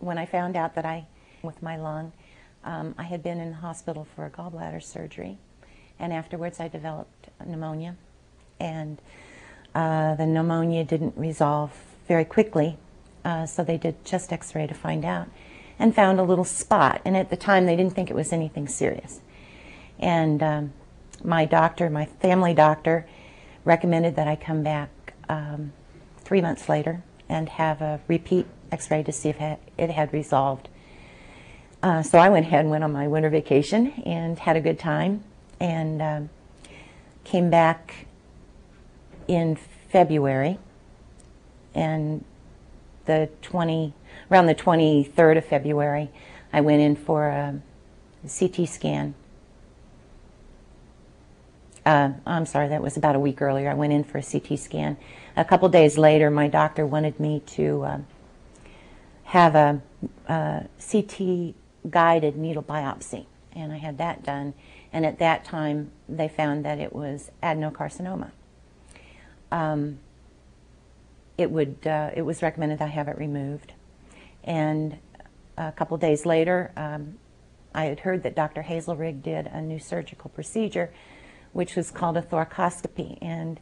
when I found out that with my lung, I had been in the hospital for a gallbladder surgery, and afterwards I developed pneumonia, and the pneumonia didn't resolve very quickly, so they did chest x-ray to find out, and found a little spot, and at the time they didn't think it was anything serious. And my doctor, my family doctor, recommended that I come back 3 months later and have a repeat x-ray to see if it had resolved. So I went ahead and went on my winter vacation and had a good time, and came back in February, and around the 23rd of February, I went in for a CT scan. I'm sorry, that was about a week earlier. I went in for a CT scan. A couple days later, my doctor wanted me to have a CT-guided needle biopsy, and I had that done. And at that time, they found that it was adenocarcinoma. It was recommended I have it removed. And a couple days later, I had heard that Dr. Hazelrig did a new surgical procedure, which was called a thoracoscopy. And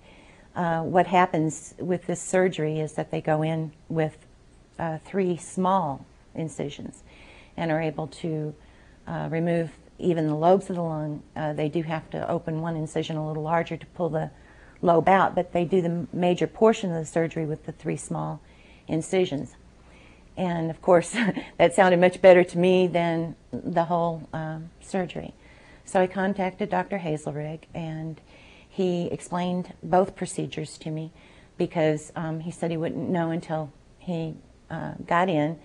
what happens with this surgery is that they go in with 3 small incisions and are able to remove even the lobes of the lung. They do have to open one incision a little larger to pull the lobe out, but they do the major portion of the surgery with the 3 small incisions. And of course, that sounded much better to me than the whole surgery. So I contacted Dr. Hazelrig, and he explained both procedures to me, because he said he wouldn't know until he got in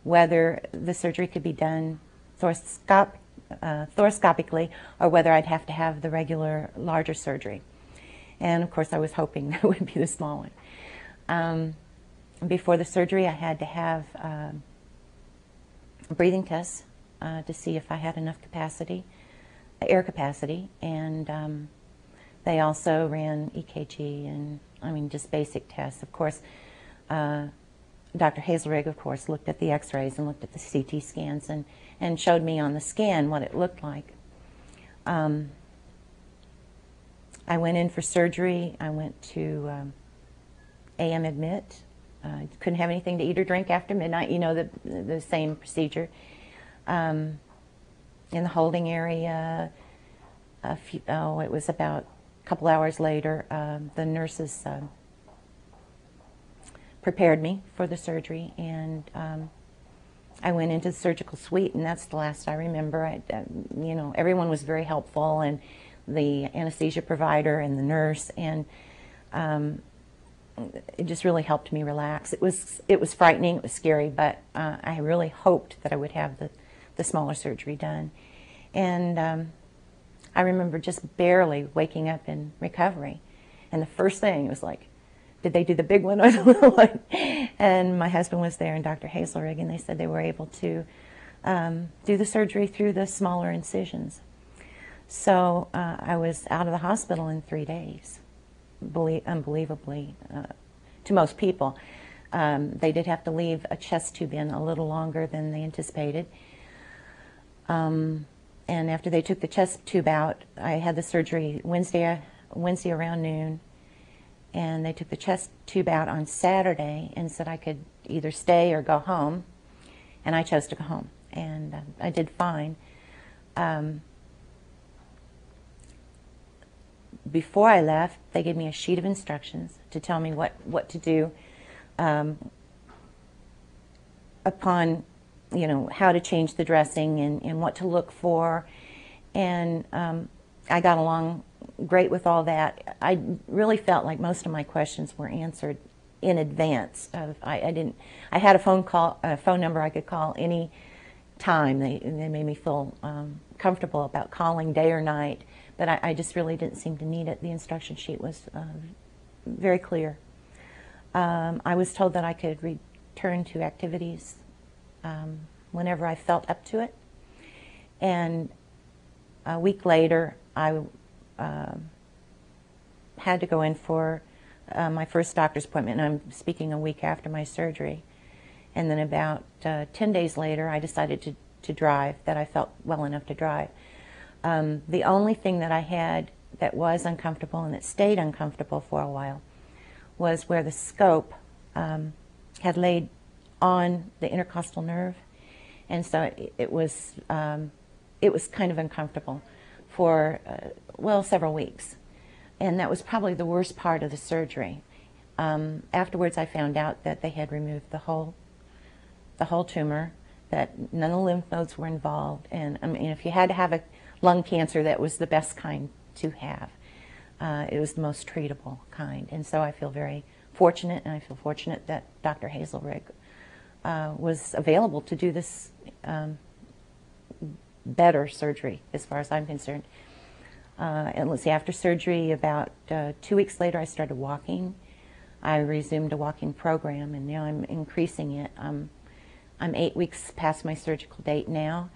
whether the surgery could be done thoracoscopically or whether I'd have to have the regular larger surgery. And of course I was hoping that it would be the small one. Before the surgery I had to have breathing tests to see if I had enough capacity, air capacity, and they also ran EKG and, I mean, just basic tests. Of course, Dr. Hazelrig, of course, looked at the x-rays and looked at the CT scans and showed me on the scan what it looked like. I went in for surgery. I went to AM admit. Couldn't have anything to eat or drink after midnight, you know, the same procedure. In the holding area, it was about a couple hours later, the nurses prepared me for the surgery, and I went into the surgical suite, and that's the last I remember. You know, everyone was very helpful, and the anesthesia provider and the nurse, and it just really helped me relax. It was frightening, it was scary, but I really hoped that I would have the smaller surgery done. And I remember just barely waking up in recovery, and the first thing was like, did they do the big one or the little one? And my husband was there and Dr. Hazelrig, and they said they were able to do the surgery through the smaller incisions. So I was out of the hospital in 3 days, unbelievably, to most people. They did have to leave a chest tube in a little longer than they anticipated. And after they took the chest tube out, I had the surgery Wednesday around noon, and they took the chest tube out on Saturday and said I could either stay or go home, and I chose to go home, and I did fine. Before I left, they gave me a sheet of instructions to tell me what to do upon, you know, how to change the dressing and what to look for, and I got along great with all that. I really felt like most of my questions were answered in advance. I had a phone number I could call any time. They made me feel comfortable about calling day or night, but I just really didn't seem to need it. The instruction sheet was very clear. I was told that I could return to activities whenever I felt up to it. And a week later, I had to go in for my first doctor's appointment, and I'm speaking a week after my surgery. And then about 10 days later, I decided to drive, that I felt well enough to drive. The only thing that I had that was uncomfortable and that stayed uncomfortable for a while was where the scope had laid on the intercostal nerve, and so it was kind of uncomfortable for well, several weeks, and that was probably the worst part of the surgery. Afterwards, I found out that they had removed the whole tumor, that none of the lymph nodes were involved, and I mean, if you had to have a lung cancer, that was the best kind to have. It was the most treatable kind, and so I feel very fortunate, and I feel fortunate that Dr. Hazelrig was available to do this better surgery, as far as I'm concerned. And let's see, after surgery, about 2 weeks later, I started walking. I resumed a walking program, and now I'm increasing it. I'm 8 weeks past my surgical date now,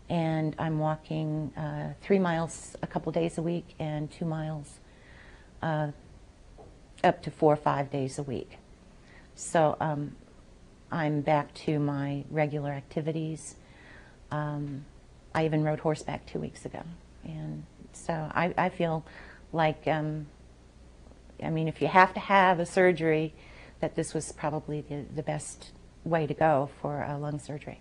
and I'm walking 3 miles a couple days a week and 2 miles up to 4 or 5 days a week. So I'm back to my regular activities. I even rode horseback 2 weeks ago, and so I feel like, I mean, if you have to have a surgery, that this was probably the best way to go for a lung surgery.